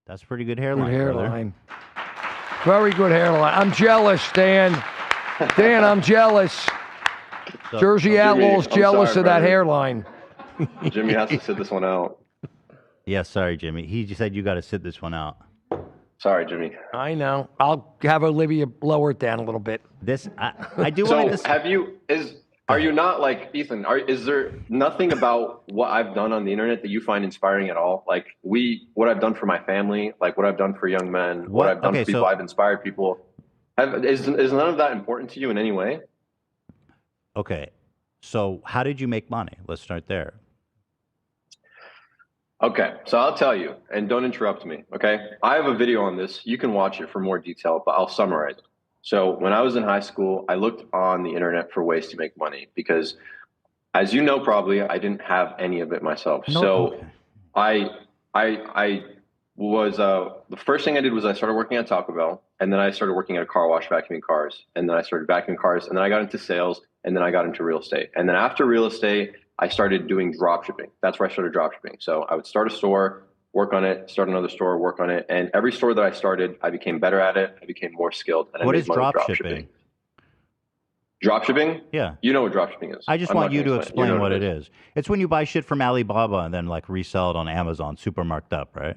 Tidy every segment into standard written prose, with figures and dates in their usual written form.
That's a pretty good hairline. Good hairline. Very good hairline. I'm jealous, Dan. Dan, I'm jealous. Jersey Outlaw's jealous of that hairline. Jimmy has to sit this one out. Yeah, sorry, Jimmy. He just said you got to sit this one out. Sorry, Jimmy. I know. I'll have Olivia lower it down a little bit. I do want to. So, are you not like Ethan? Is there nothing about what I've done on the internet that you find inspiring at all? Like what I've done for my family, like what I've done for young men, what I've done for people, I've inspired people. Is none of that important to you in any way? Okay, so how did you make money? Let's start there. Okay, so I'll tell you, and don't interrupt me, okay? I have a video on this. You can watch it for more detail, but I'll summarize it. So when I was in high school, I looked on the internet for ways to make money because, as you know, probably I didn't have any of it myself. No, so okay. I was the first thing I did was I started working at Taco Bell, and then I started working at a car wash vacuuming cars, and then I started vacuuming cars, and then I got into sales, and then I got into real estate, and then after real estate, I started doing drop shipping. That's where I started drop shipping. So I would start a store, work on it, start another store, work on it. And every store that I started, I became better at it. I became more skilled. And What is drop shipping? Drop shipping? Yeah. You know what drop shipping is. I just want you to explain what it is. It's when you buy shit from Alibaba and then like resell it on Amazon, super marked up, right?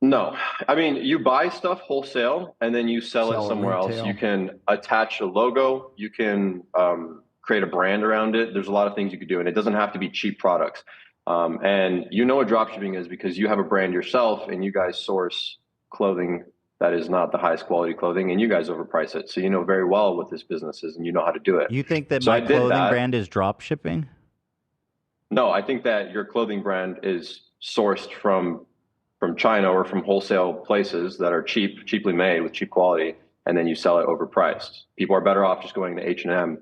No. I mean, you buy stuff wholesale and then you sell it somewhere else. You can attach a logo. You can create a brand around it. There's a lot of things you could do, and it doesn't have to be cheap products. And you know what dropshipping is because you have a brand yourself and you guys source clothing that is not the highest quality clothing and you guys overprice it. So you know very well what this business is and you know how to do it. You think that my clothing brand is dropshipping? No, I think that your clothing brand is sourced from China or from wholesale places that are cheaply made with cheap quality, and then you sell it overpriced. People are better off just going to H&M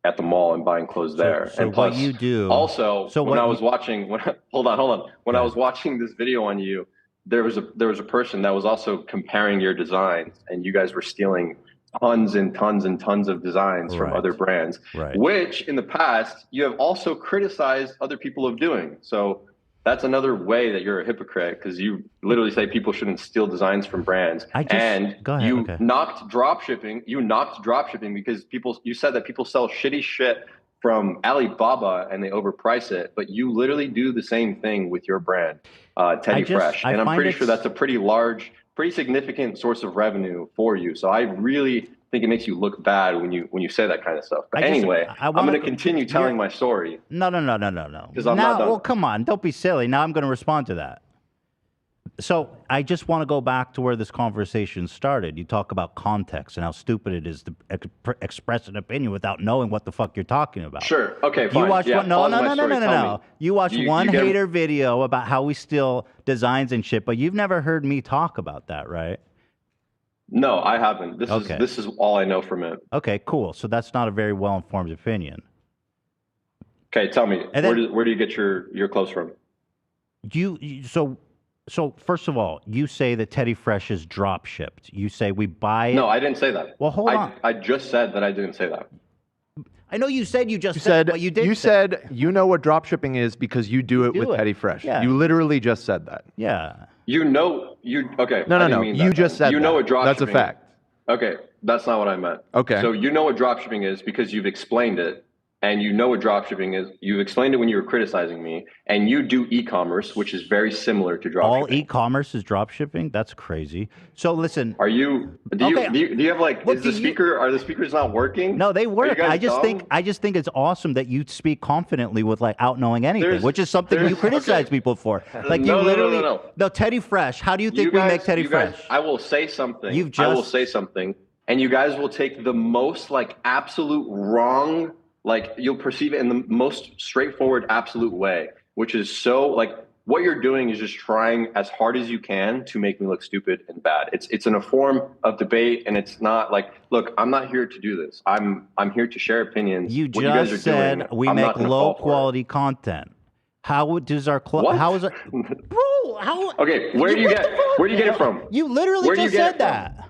at the mall and buying clothes there. So and plus, what you do also, when I was watching, hold on. When I was watching this video on you, there was a person that was also comparing your designs, and you guys were stealing tons and tons and tons of designs from other brands, which in the past you have also criticized other people of doing. So that's another way that you're a hypocrite, because you literally say people shouldn't steal designs from brands. Knocked drop shipping. You knocked drop shipping because you said that people sell shitty shit from Alibaba and they overprice it, but you literally do the same thing with your brand, Teddy Fresh. And I'm pretty sure that's a pretty significant source of revenue for you. So I really think it makes you look bad when you say that kind of stuff. But anyway, I'm going to continue telling my story. No. Because I'm not done. Well, come on. Don't be silly. Now I'm going to respond to that. So I just want to go back to where this conversation started. You talk about context and how stupid it is to express an opinion without knowing what the fuck you're talking about. Sure. Okay, fine. You watch no. You watch one hater video about how we steal designs and shit, but you've never heard me talk about that, right? No, I haven't. This is all I know from it. Okay, cool. So that's not a very well-informed opinion. Okay, tell me, where do you get your clothes from? So first of all, you say that Teddy Fresh is drop shipped. You say we buy it. No, I didn't say that. Well, hold on. I just said that I didn't say that. I know you said you said what you did. You said you know what drop shipping is because you do it with Teddy Fresh. Yeah. You literally just said that. Yeah. Okay. No. You just said you know what drop That's shipping. a fact. Okay, that's not what I meant. Okay. So you know what drop shipping is because you've explained it, and you know what drop shipping is. You've explained it when you were criticizing me, and you do e-commerce, which is very similar to drop shipping. All e-commerce is drop shipping? That's crazy. So listen. Do you have like, are the speakers not working? No, they work. I just think it's awesome that you speak confidently without knowing anything, which is something you criticize people for. Like No, Teddy Fresh. How do you think we make Teddy Fresh? I will say something. I will say something, and you guys will take the most like absolute wrong. Like you'll perceive it in the most straightforward, absolute way, which is so like what you're doing is just trying as hard as you can to make me look stupid and bad. It's in a form of debate, and it's not like, look, I'm not here to do this. I'm here to share opinions. You just said we make low quality content. How does our how is it, bro? How? Okay, where do you get it from? You literally just said that.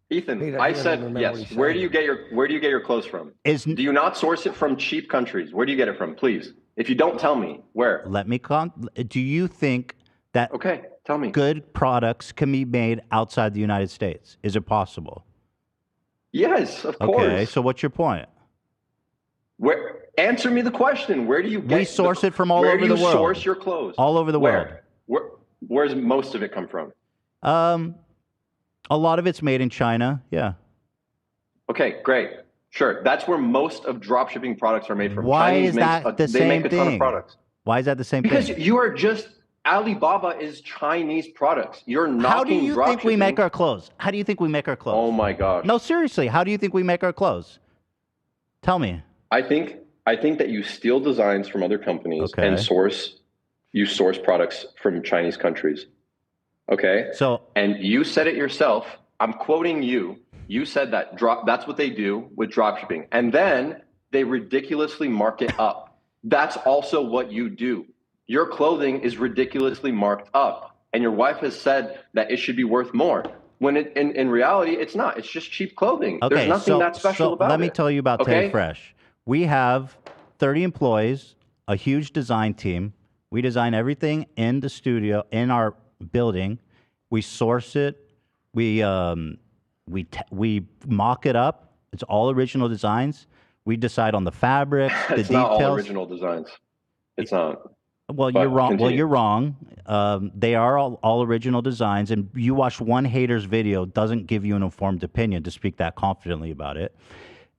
Ethan, I said yes. Where do you get your clothes from? Do you not source it from cheap countries? Where do you get it from? Please, if you don't tell me, where? Do you think that? Okay. Tell me. good products can be made outside the United States? Is it possible? Yes, of course. Okay, so what's your point? Answer me the question. Where do you get? We source it from all over the world. Where do you source your clothes? All over the world. Where's most of it come from? A lot of it's made in China. Yeah. Okay, great. Sure. That's where most of dropshipping products are made from. Why Chinese is that the they same make a ton of thing? products. Why is that the same Because thing? you are just Alibaba is Chinese products. You're knocking How do you think we dropshipping. make our clothes? How do you think we make our clothes? Oh my gosh. No, seriously. How do you think we make our clothes? Tell me. I think that you steal designs from other companies and you source products from Chinese countries. Okay? And you said it yourself. I'm quoting you. You said that that's what they do with dropshipping. And then they ridiculously mark it up. That's also what you do. Your clothing is ridiculously marked up. And your wife has said that it should be worth more. When in reality, it's not. It's just cheap clothing. Okay, There's nothing that special about it. Let me tell you about Teddy Fresh. We have 30 employees, a huge design team. We design everything in the studio, in our building. We source it. We mock it up. It's all original designs. We decide on the fabrics, the details. It's not all original designs. It's not. Well, you're wrong. Continue. Well, you're wrong. They are all original designs, and you watch one hater's video doesn't give you an informed opinion to speak that confidently about it.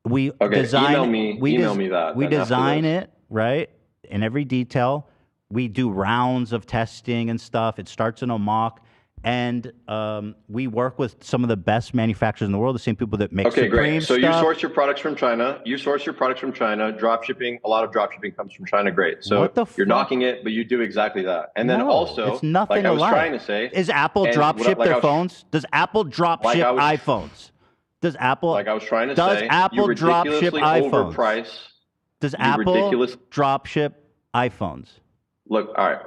We design. Email me that. We design it right in every detail. We do rounds of testing and stuff. It starts in a mock. And we work with some of the best manufacturers in the world, the same people that make Supreme great. So stuff. You source your products from China. Drop shipping, a lot of drop shipping comes from China. Great. So you're knocking it, but you do exactly that. And then also, it's nothing like I was trying to say, is Apple drop ship their phones? Does Apple drop ship iPhones? Does Apple? Like I was trying to does say, Apple drop ship iPhones? Overprice. Does Apple drop ship iPhones? Look, all right.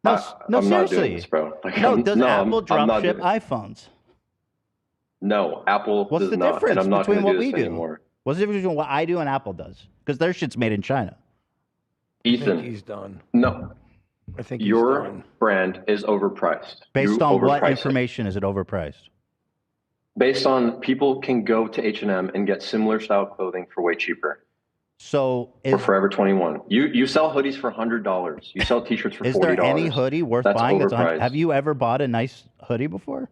No, I'm seriously. not doing this, bro. Does Apple drop ship iPhones? No, Apple What's the difference between what we do? Anymore. What's the difference between what I do and Apple does? Because their shit's made in China. Ethan, I think he's done. No. I think your brand is overpriced. Based on what information is it overpriced? Based on people can go to H&M and get similar style clothing for way cheaper. So for Forever 21, you sell hoodies for $100. You sell T-shirts for $40. Is there any hoodie worth buying? Have you ever bought a nice hoodie before?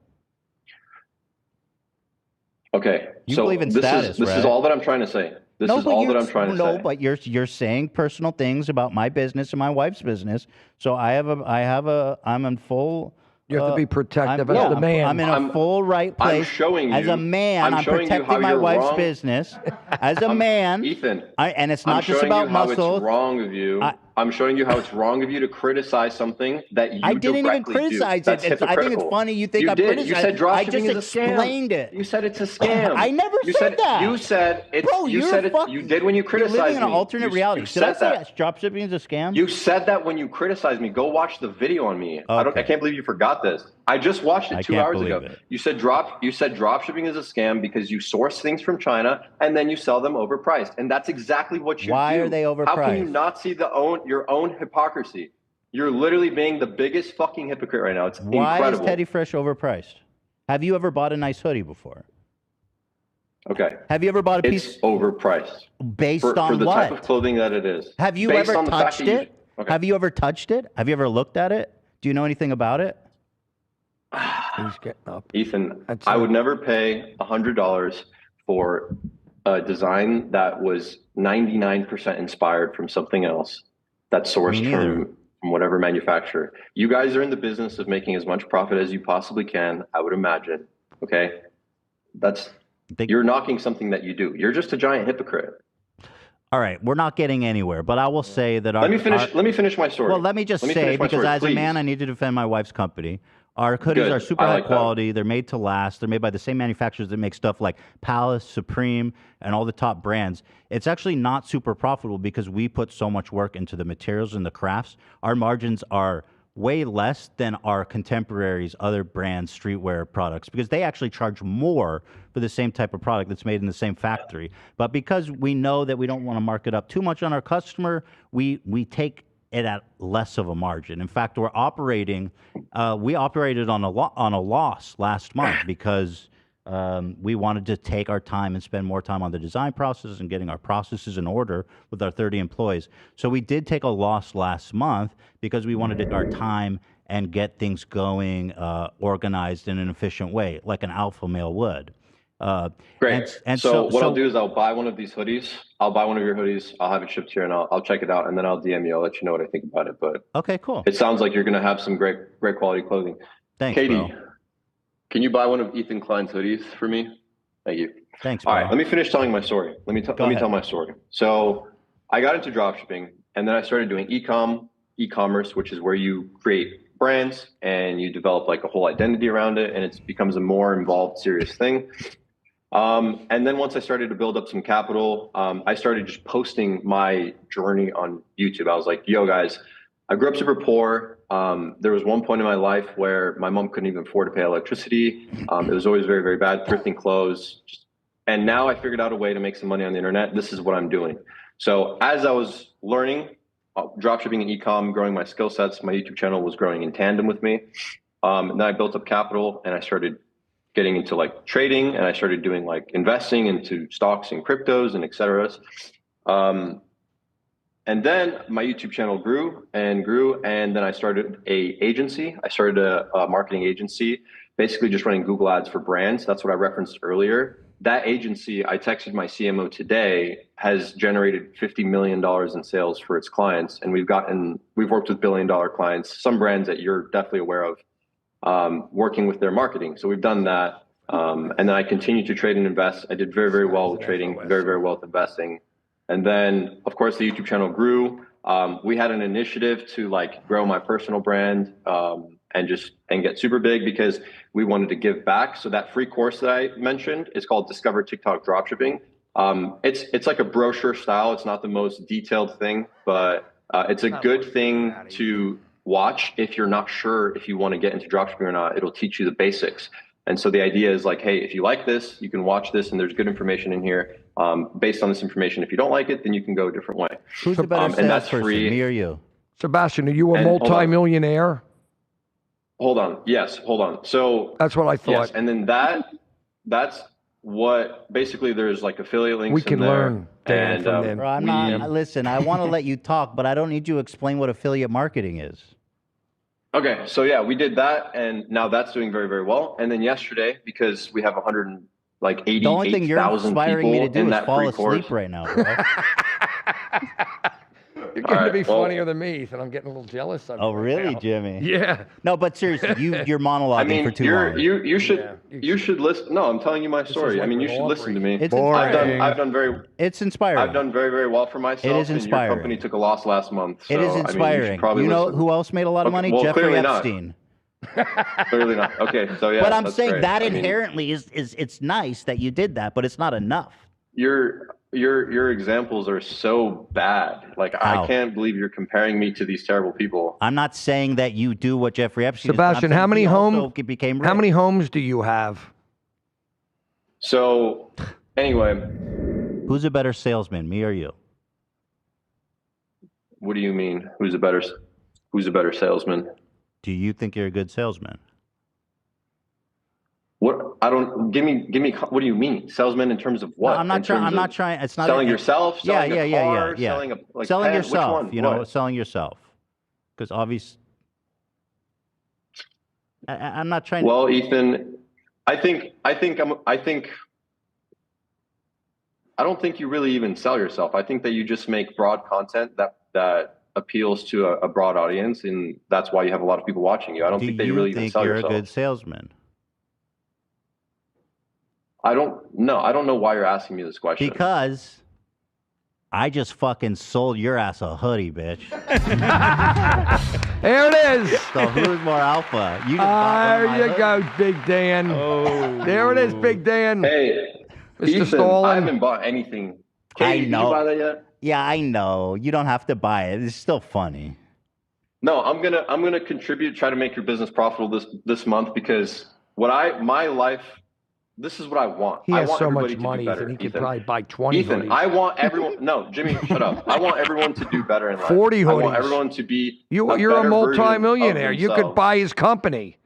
Okay, you believe in status, this is all that I'm trying to say. This is all that I'm trying to say. No, but you're saying personal things about my business and my wife's business. So I'm in full. You have to be protective as the man. I'm in a full right place. I'm showing you. As a man, I'm protecting my wife's business. As a man, Ethan, and it's not just about muscles. It's wrong of you. I'm showing you how it's wrong of you to criticize something that you I didn't even criticize it. I think it's funny you think I'm criticizing. You said dropshipping is a scam. I just explained it. You said it's a scam. I never said that. You said it's. Bro, you said it. You did when you criticized me. You're living in an alternate reality. Did I say dropshipping is a scam? You said that when you criticized me. Go watch the video on me. I can't believe you forgot this. I just watched it 2 hours ago. You said dropshipping is a scam because you source things from China and then you sell them overpriced. And that's exactly what you do. Why are they overpriced? How can you not see your own hypocrisy? You're literally being the biggest fucking hypocrite right now. It's incredible. Why is Teddy Fresh overpriced? Have you ever bought a nice hoodie before? Okay. Have you ever bought a piece? It's overpriced. Based on what? For the type of clothing that it is. Have you ever touched it? Have you ever touched it? Have you ever looked at it? Do you know anything about it? He's getting up. Ethan, I would never pay $100 for a design that was 99% inspired from something else that's sourced from whatever manufacturer. You guys are in the business of making as much profit as you possibly can, I would imagine. Okay? You're knocking something that you do. You're just a giant hypocrite. All right, we're not getting anywhere, but I will say that Let me finish my story. Well, let me just say, because as a man, I need to defend my wife's company. Our hoodies are super high quality. They're made to last. They're made by the same manufacturers that make stuff like Palace, Supreme, and all the top brands. It's actually not super profitable because we put so much work into the materials and the crafts. Our margins are way less than our contemporaries, other brands, streetwear products, because they actually charge more for the same type of product that's made in the same factory. But because we know that we don't want to mark it up too much on our customer, we take it at less of a margin. In fact, we operated on a loss last month because we wanted to take our time and spend more time on the design process and getting our processes in order with our 30 employees. So we did take a loss last month because we wanted to take our time and get things going, organized in an efficient way, like an alpha male would. Great. So what I'll do is I'll buy one of these hoodies. I'll buy one of your hoodies. I'll have it shipped here, and I'll check it out, and then I'll DM you. I'll let you know what I think about it. But okay, cool. It sounds like you're going to have some great quality clothing. Thanks, Katie, bro. can you buy one of Ethan Klein's hoodies for me? Thank you. Thanks, bro. All right, let me finish telling my story. Let me tell my story. So I got into dropshipping, and then I started doing e-commerce, which is where you create brands and you develop like a whole identity around it, and it becomes a more involved, serious thing. And then once I started to build up some capital, I started just posting my journey on YouTube. I was like, yo guys, I grew up super poor. There was one point in my life where my mom couldn't even afford to pay electricity. It was always very, very bad, thrifting clothes. And now I figured out a way to make some money on the internet. This is what I'm doing. So as I was learning dropshipping and e-com, growing my skill sets, my YouTube channel was growing in tandem with me. And then I built up capital and I started getting into like trading, and I started doing like investing into stocks and cryptos and et cetera. And then my YouTube channel grew and grew, and then I started a agency. I started a marketing agency, basically just running Google ads for brands. That's what I referenced earlier. That agency, I texted my CMO today, has generated $50 million in sales for its clients, and we've worked with billion-dollar clients, some brands that you're definitely aware of. Working with their marketing. So we've done that. And then I continued to trade and invest. I did very, very well with trading, very, very well with investing. And then, of course, the YouTube channel grew. We had an initiative to like grow my personal brand and get super big because we wanted to give back. So that free course that I mentioned is called Discover TikTok Dropshipping. It's like a brochure style. It's not the most detailed thing, but it's a good thing to watch if you're not sure if you want to get into dropshipping or not. It'll teach you the basics. And so the idea is like, hey, if you like this, you can watch this, and there's good information in here. Based on this information, if you don't like it, then you can go a different way. Who's the better salesperson, me or you? Sebastian, are you a multi-millionaire? Hold on. Yes, hold on. So that's what I thought. Yes, and then that's what basically there's like affiliate links. We can learn. And bro, I'm not. Listen, I want to let you talk, but I don't need you to explain what affiliate marketing is. Okay, so yeah, we did that, and now that's doing very, very well. And then yesterday, because we have 188,000 the only thing you're inspiring me to do is fall asleep right now, bro. You're getting to be funnier than me, and I'm getting a little jealous of you. Oh, really, now. Jimmy? Yeah. No, but seriously, you're monologuing for too long. You should listen. No, I'm telling you my story. I mean, you should listen to me. It's inspiring. I've done very. It's inspiring. I've done very, very well for myself. It is inspiring. And your company took a loss last month. So, it is inspiring. I mean, you know who else made a lot of money? Well, Jeffrey Epstein. Clearly not. Okay, so yeah. But I'm saying great. that inherently is it's nice that you did that, but it's not enough. Your examples are so bad. Like, How? I can't believe you're comparing me to these terrible people. I'm not saying that you do what Jeffrey Epstein. Sebastian, how many homes do you have? So, anyway, who's a better salesman, me or you? What do you mean? Who's a better salesman? Do you think you're a good salesman? What? I don't. Give me. What do you mean, salesman? In terms of what? No, I'm not trying. It's not selling yourself. Selling a car, selling a selling pen? yourself. Which one? Selling yourself. Because obviously, I'm not trying. Well, Ethan, I don't think you really even sell yourself. I think that you just make broad content that appeals to a broad audience, and that's why you have a lot of people watching you. I don't think that you really even sell yourself. Do you think you're a good salesman? I don't know why you're asking me this question. Because I just fucking sold your ass a hoodie, bitch. There it is. So who's more alpha? You just there you go, Big Dan. Oh. There it is, Big Dan. Hey, Mr. Ethan, Stalin. I haven't bought anything. Katie, I know. Did you buy that yet? Yeah, I know. You don't have to buy it. It's still funny. No, I'm gonna contribute, try to make your business profitable this month, because my life This is what I want. He I has want so everybody much to money, do better. Ethan. He could Ethan. probably buy 20 Ethan, hoodies. I want everyone. No, Jimmy, shut up. I want everyone to do better in life. 40 I want hoodies. everyone to be. You're a better version of multimillionaire. You could themselves. buy his company.